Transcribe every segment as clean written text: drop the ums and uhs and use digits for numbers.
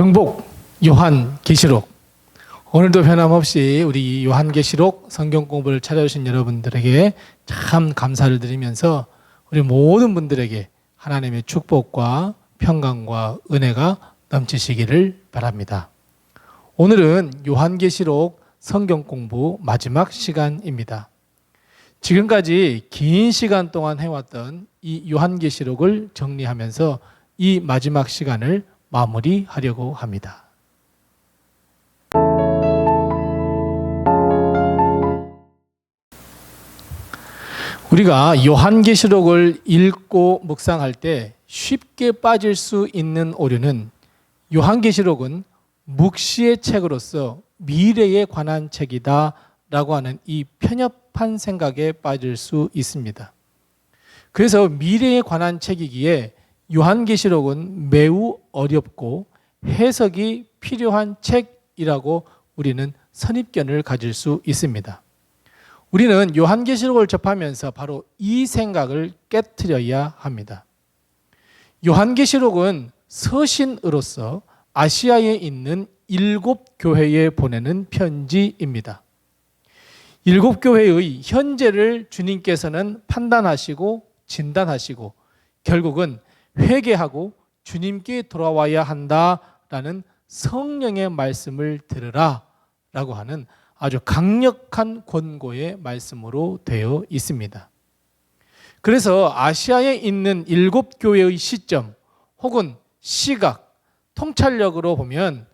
정복 요한계시록, 오늘도 변함없이 우리 요한계시록 성경 공부를 찾아주신 여러분들에게 참 감사를 드리면서 우리 모든 분들에게 하나님의 축복과 평강과 은혜가 넘치시기를 바랍니다. 오늘은 요한계시록 성경 공부 마지막 시간입니다. 지금까지 긴 시간 동안 해왔던 이 요한계시록을 정리하면서 이 마지막 시간을 마무리하려고 합니다. 우리가 요한계시록을 읽고 묵상할 때 쉽게 빠질 수 있는 오류는, 요한계시록은 묵시의 책으로서 미래에 관한 책이다 라고 하는 이 편협한 생각에 빠질 수 있습니다. 그래서 미래에 관한 책이기에 요한계시록은 매우 어렵고 해석이 필요한 책이라고 우리는 선입견을 가질 수 있습니다. 우리는 요한계시록을 접하면서 바로 이 생각을 깨트려야 합니다. 요한계시록은 서신으로서 아시아에 있는 7교회에 보내는 편지입니다. 7교회의 현재를 주님께서는 판단하시고 진단하시고 결국은 회개하고 주님께 돌아와야 한다라는 성령의 말씀을 들으라 라고 하는 아주 강력한 권고의 말씀으로 되어 있습니다. 그래서 아시아에 있는 7교회의 시점 혹은 시각, 통찰력으로 보면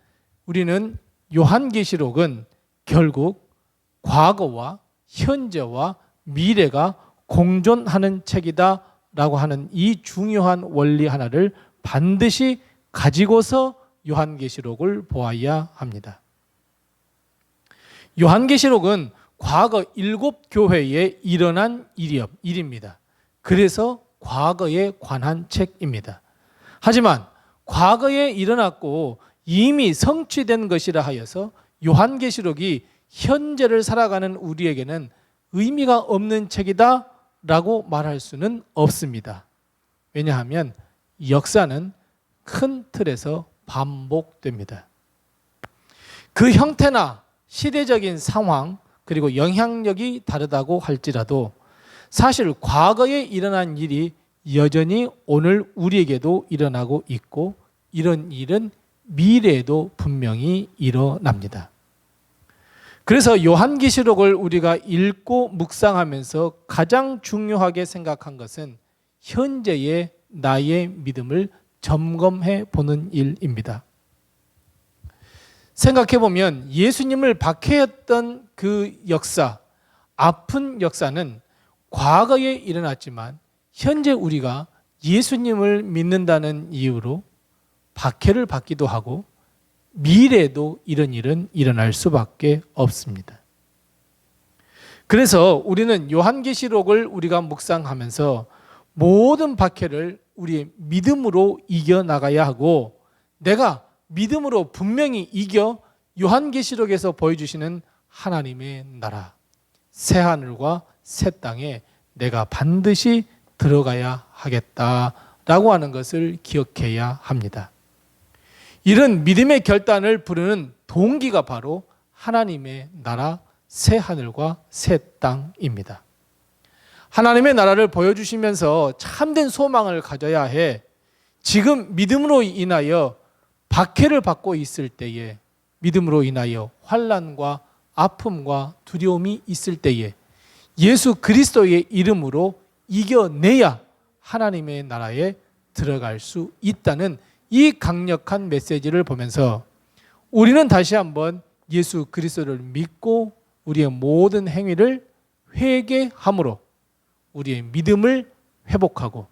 우리는 요한계시록은 결국 과거와 현재와 미래가 공존하는 책이다 라고 하는 이 중요한 원리 하나를 반드시 가지고서 요한계시록을 보아야 합니다. 요한계시록은 과거 7교회에 일어난 일입니다. 그래서 과거에 관한 책입니다. 하지만 과거에 일어났고 이미 성취된 것이라 하여서 요한계시록이 현재를 살아가는 우리에게는 의미가 없는 책이다 라고 말할 수는 없습니다. 왜냐하면 역사는 큰 틀에서 반복됩니다. 그 형태나 시대적인 상황 그리고 영향력이 다르다고 할지라도 사실 과거에 일어난 일이 여전히 오늘 우리에게도 일어나고 있고 이런 일은 미래에도 분명히 일어납니다. 그래서 요한계시록을 우리가 읽고 묵상하면서 가장 중요하게 생각한 것은 현재의 나의 믿음을 점검해 보는 일입니다. 생각해 보면 예수님을 박해했던 그 역사, 아픈 역사는 과거에 일어났지만 현재 우리가 예수님을 믿는다는 이유로 박해를 받기도 하고 미래에도 이런 일은 일어날 수밖에 없습니다. 그래서 우리는 요한계시록을 우리가 묵상하면서 모든 박해를 우리의 믿음으로 이겨나가야 하고, 내가 믿음으로 분명히 이겨 요한계시록에서 보여주시는 하나님의 나라, 새하늘과 새 땅에 내가 반드시 들어가야 하겠다라고 하는 것을 기억해야 합니다. 이런 믿음의 결단을 부르는 동기가 바로 하나님의 나라, 새하늘과 새 땅입니다. 하나님의 나라를 보여주시면서 참된 소망을 가져야 해. 지금 믿음으로 인하여 박해를 받고 있을 때에, 믿음으로 인하여 환난과 아픔과 두려움이 있을 때에 예수 그리스도의 이름으로 이겨내야 하나님의 나라에 들어갈 수 있다는 이 강력한 메시지를 보면서 우리는 다시 한번 예수 그리스도를 믿고 우리의 모든 행위를 회개함으로 우리의 믿음을 회복하고,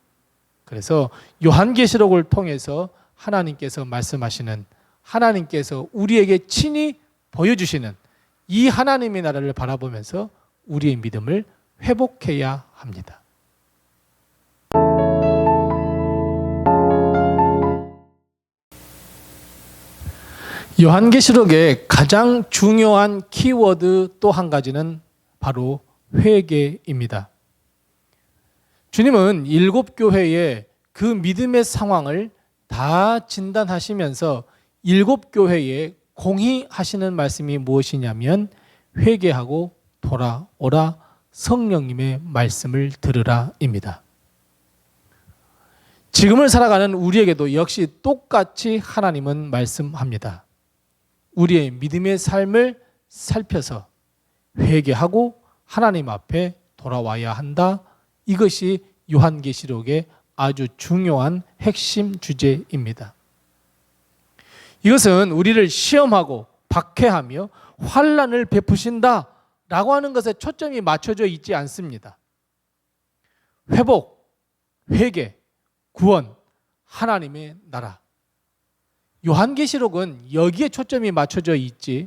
그래서 요한계시록을 통해서 하나님께서 말씀하시는, 하나님께서 우리에게 친히 보여주시는 이 하나님의 나라를 바라보면서 우리의 믿음을 회복해야 합니다. 요한계시록의 가장 중요한 키워드 또 한 가지는 바로 회개입니다. 주님은 7교회의 그 믿음의 상황을 다 진단하시면서 일곱 교회에 공의하시는 말씀이 무엇이냐면 회개하고 돌아오라, 성령님의 말씀을 들으라입니다. 지금을 살아가는 우리에게도 역시 똑같이 하나님은 말씀합니다. 우리의 믿음의 삶을 살펴서 회개하고 하나님 앞에 돌아와야 한다. 이것이 요한계시록의 아주 중요한 핵심 주제입니다. 이것은 우리를 시험하고 박해하며 환난을 베푸신다 라고 하는 것에 초점이 맞춰져 있지 않습니다. 회복, 회개, 구원, 하나님의 나라. 요한계시록은 여기에 초점이 맞춰져 있지,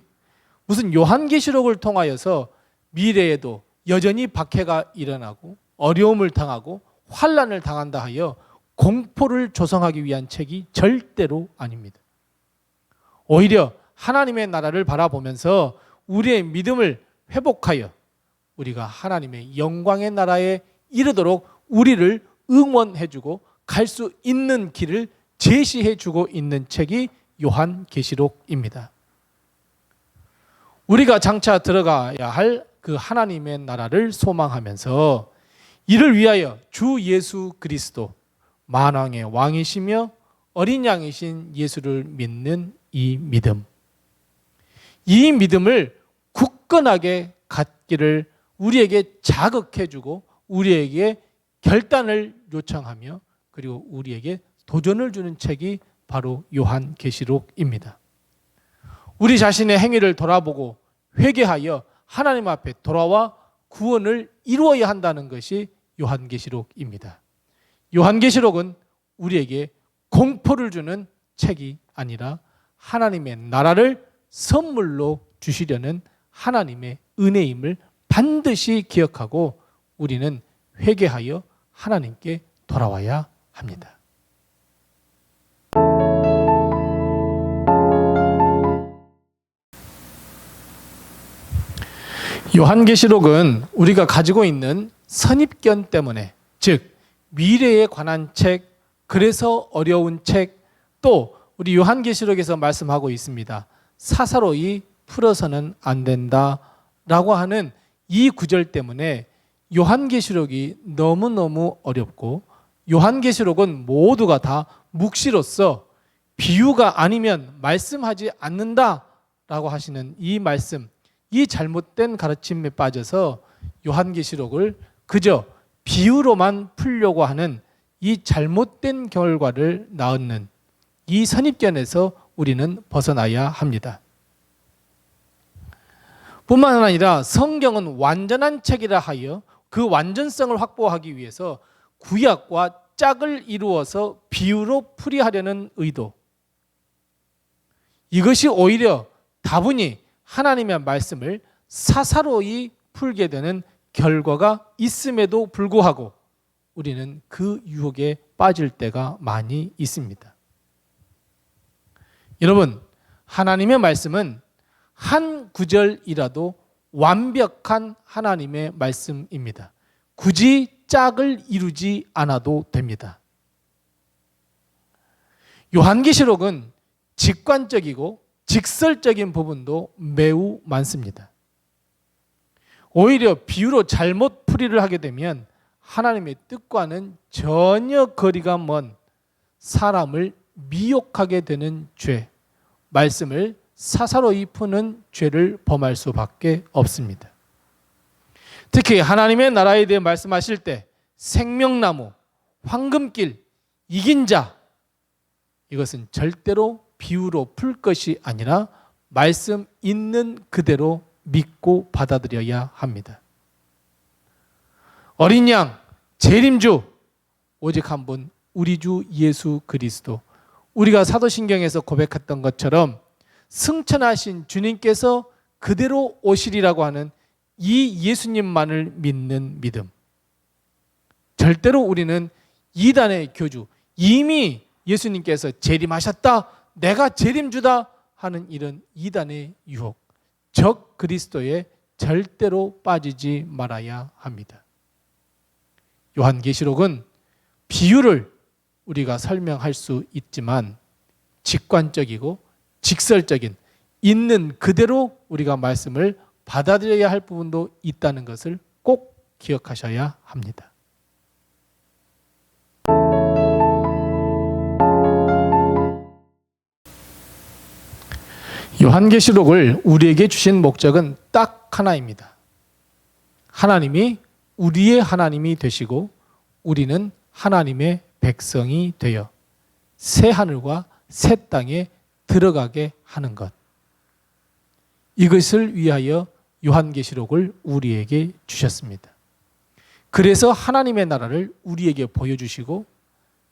무슨 요한계시록을 통하여서 미래에도 여전히 박해가 일어나고 어려움을 당하고 환난을 당한다 하여 공포를 조성하기 위한 책이 절대로 아닙니다. 오히려 하나님의 나라를 바라보면서 우리의 믿음을 회복하여 우리가 하나님의 영광의 나라에 이르도록 우리를 응원해주고 갈 수 있는 길을 제시해주고 있는 책이 요한계시록입니다. 우리가 장차 들어가야 할 그 하나님의 나라를 소망하면서 이를 위하여 주 예수 그리스도 만왕의 왕이시며 어린 양이신 예수를 믿는 이 믿음을 굳건하게 갖기를 우리에게 자극해주고 우리에게 결단을 요청하며 그리고 우리에게 도전을 주는 책이 바로 요한계시록입니다. 우리 자신의 행위를 돌아보고 회개하여 하나님 앞에 돌아와 구원을 이루어야 한다는 것이 요한계시록입니다. 요한계시록은 우리에게 공포를 주는 책이 아니라 하나님의 나라를 선물로 주시려는 하나님의 은혜임을 반드시 기억하고 우리는 회개하여 하나님께 돌아와야 합니다. 요한계시록은 우리가 가지고 있는 선입견 때문에, 즉 미래에 관한 책, 그래서 어려운 책, 또 우리 요한계시록에서 말씀하고 있습니다. 사사로이 풀어서는 안 된다라고 하는 이 구절 때문에 요한계시록이 너무너무 어렵고 요한계시록은 모두가 다 묵시로서 비유가 아니면 말씀하지 않는다라고 하시는 이 말씀, 이 잘못된 가르침에 빠져서 요한계시록을 그저 비유로만 풀려고 하는 이 잘못된 결과를 낳는 이 선입견에서 우리는 벗어나야 합니다. 뿐만 아니라 성경은 완전한 책이라 하여 그 완전성을 확보하기 위해서 구약과 짝을 이루어서 비유로 풀이하려는 의도, 이것이 오히려 다분히 하나님의 말씀을 사사로이 풀게 되는 결과가 있음에도 불구하고 우리는 그 유혹에 빠질 때가 많이 있습니다. 여러분, 하나님의 말씀은 한 구절이라도 완벽한 하나님의 말씀입니다. 굳이 짝을 이루지 않아도 됩니다. 요한계시록은 직관적이고 직설적인 부분도 매우 많습니다. 오히려 비유로 잘못 풀이를 하게 되면 하나님의 뜻과는 전혀 거리가 먼 사람을 미혹하게 되는 죄, 말씀을 사사로이 푸는 죄를 범할 수밖에 없습니다. 특히 하나님의 나라에 대해 말씀하실 때 생명나무, 황금길, 이긴 자, 이것은 절대로 비유로 풀 것이 아니라 말씀 있는 그대로 믿고 받아들여야 합니다. 어린 양, 재림주, 오직 한 분, 우리 주 예수 그리스도. 우리가 사도신경에서 고백했던 것처럼 승천하신 주님께서 그대로 오시리라고 하는 이 예수님만을 믿는 믿음. 절대로 우리는 이단의 교주, 이미 예수님께서 재림하셨다, 내가 재림주다 하는 이런 이단의 유혹, 적 그리스도에 절대로 빠지지 말아야 합니다. 요한계시록은 비유를 우리가 설명할 수 있지만 직관적이고 직설적인 있는 그대로 우리가 말씀을 받아들여야 할 부분도 있다는 것을 꼭 기억하셔야 합니다. 요한계시록을 우리에게 주신 목적은 딱 하나입니다. 하나님이 우리의 하나님이 되시고 우리는 하나님의 백성이 되어 새 하늘과 새 땅에 들어가게 하는 것. 이것을 위하여 요한계시록을 우리에게 주셨습니다. 그래서 하나님의 나라를 우리에게 보여주시고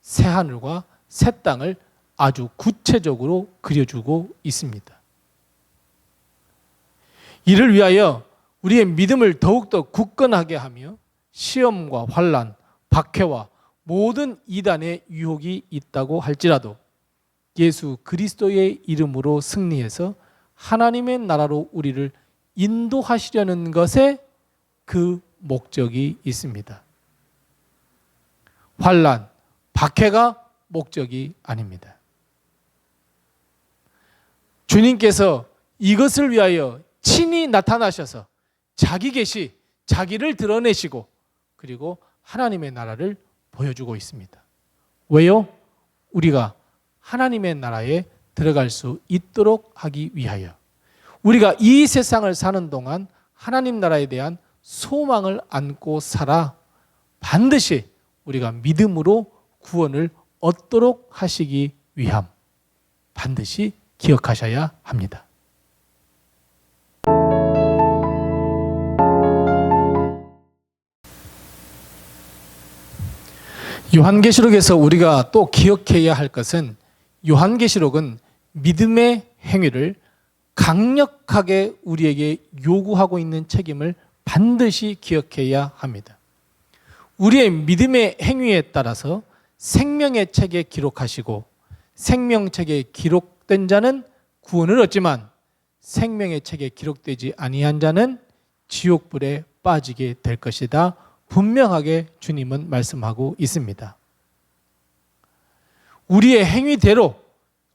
새 하늘과 새 땅을 아주 구체적으로 그려주고 있습니다. 이를 위하여 우리의 믿음을 더욱더 굳건하게 하며 시험과 환난, 박해와 모든 이단의 유혹이 있다고 할지라도 예수 그리스도의 이름으로 승리해서 하나님의 나라로 우리를 인도하시려는 것에 그 목적이 있습니다. 환난, 박해가 목적이 아닙니다. 주님께서 이것을 위하여 친히 나타나셔서 자기 계시, 자기를 드러내시고 그리고 하나님의 나라를 보여주고 있습니다. 왜요? 우리가 하나님의 나라에 들어갈 수 있도록 하기 위하여 우리가 이 세상을 사는 동안 하나님 나라에 대한 소망을 안고 살아 반드시 우리가 믿음으로 구원을 얻도록 하시기 위함 반드시 기억하셔야 합니다. 요한계시록에서 우리가 또 기억해야 할 것은 요한계시록은 믿음의 행위를 강력하게 우리에게 요구하고 있는 책임을 반드시 기억해야 합니다. 우리의 믿음의 행위에 따라서 생명의 책에 기록하시고 생명책에 기록된 자는 구원을 얻지만 생명의 책에 기록되지 아니한 자는 지옥불에 빠지게 될 것이다. 분명하게 주님은 말씀하고 있습니다. 우리의 행위대로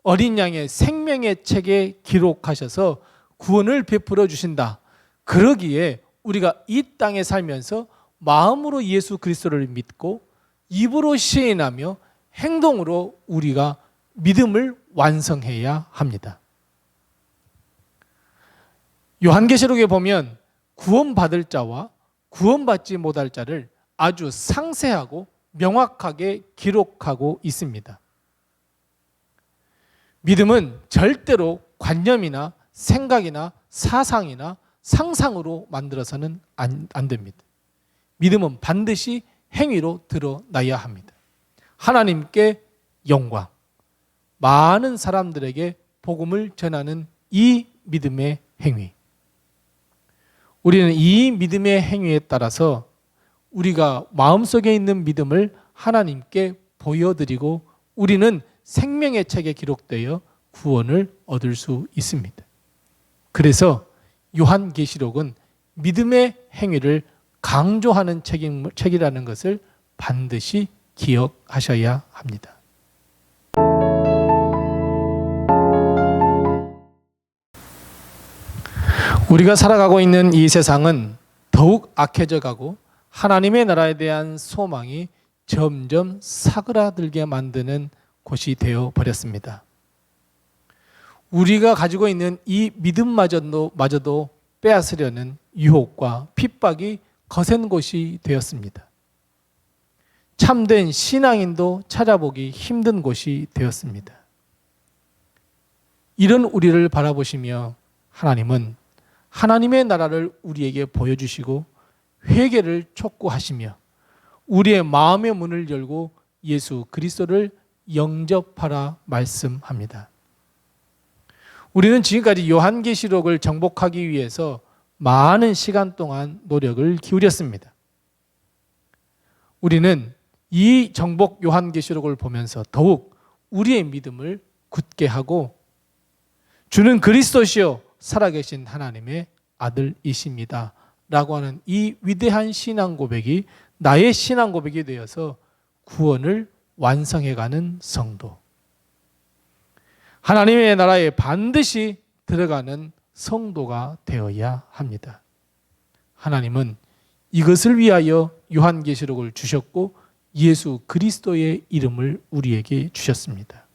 어린 양의 생명의 책에 기록하셔서 구원을 베풀어 주신다. 그러기에 우리가 이 땅에 살면서 마음으로 예수 그리스도를 믿고 입으로 시인하며 행동으로 우리가 믿음을 완성해야 합니다. 요한계시록에 보면 구원받을 자와 구원받지 못할 자를 아주 상세하고 명확하게 기록하고 있습니다. 믿음은 절대로 관념이나 생각이나 사상이나 상상으로 만들어서는 안 됩니다. 믿음은 반드시 행위로 드러나야 합니다. 하나님께 영광, 많은 사람들에게 복음을 전하는 이 믿음의 행위. 우리는 이 믿음의 행위에 따라서 우리가 마음속에 있는 믿음을 하나님께 보여드리고 우리는 생명의 책에 기록되어 구원을 얻을 수 있습니다. 그래서 요한계시록은 믿음의 행위를 강조하는 책이라는 것을 반드시 기억하셔야 합니다. 우리가 살아가고 있는 이 세상은 더욱 악해져 가고 하나님의 나라에 대한 소망이 점점 사그라들게 만드는 곳이 되어 버렸습니다. 우리가 가지고 있는 이 믿음마저도 빼앗으려는 유혹과 핍박이 거센 곳이 되었습니다. 참된 신앙인도 찾아보기 힘든 곳이 되었습니다. 이런 우리를 바라보시며 하나님은 하나님의 나라를 우리에게 보여주시고 회개를 촉구하시며 우리의 마음의 문을 열고 예수 그리스도를 영접하라 말씀합니다. 우리는 지금까지 요한계시록을 정복하기 위해서 많은 시간 동안 노력을 기울였습니다. 우리는 이 정복 요한계시록을 보면서 더욱 우리의 믿음을 굳게 하고 주는 그리스도시요 살아계신 하나님의 아들이십니다 라고 하는 이 위대한 신앙 고백이 나의 신앙 고백이 되어서 구원을 완성해가는 성도, 하나님의 나라에 반드시 들어가는 성도가 되어야 합니다. 하나님은 이것을 위하여 요한계시록을 주셨고 예수 그리스도의 이름을 우리에게 주셨습니다.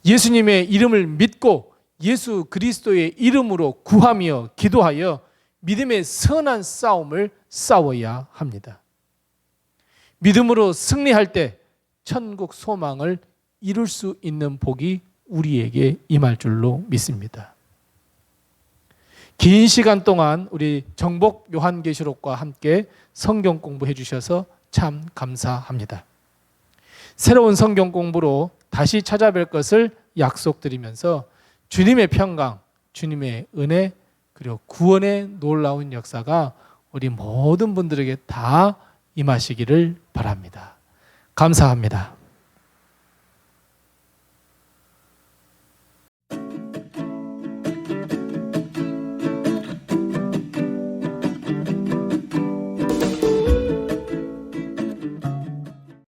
예수님의 이름을 믿고 예수 그리스도의 이름으로 구하며 기도하여 믿음의 선한 싸움을 싸워야 합니다. 믿음으로 승리할 때 천국 소망을 이룰 수 있는 복이 우리에게 임할 줄로 믿습니다. 긴 시간 동안 우리 정복 요한계시록과 함께 성경 공부해 주셔서 참 감사합니다. 새로운 성경 공부로 다시 찾아뵐 것을 약속드리면서 주님의 평강, 주님의 은혜, 그리고 구원의 놀라운 역사가 우리 모든 분들에게 다 임하시기를 바랍니다. 감사합니다.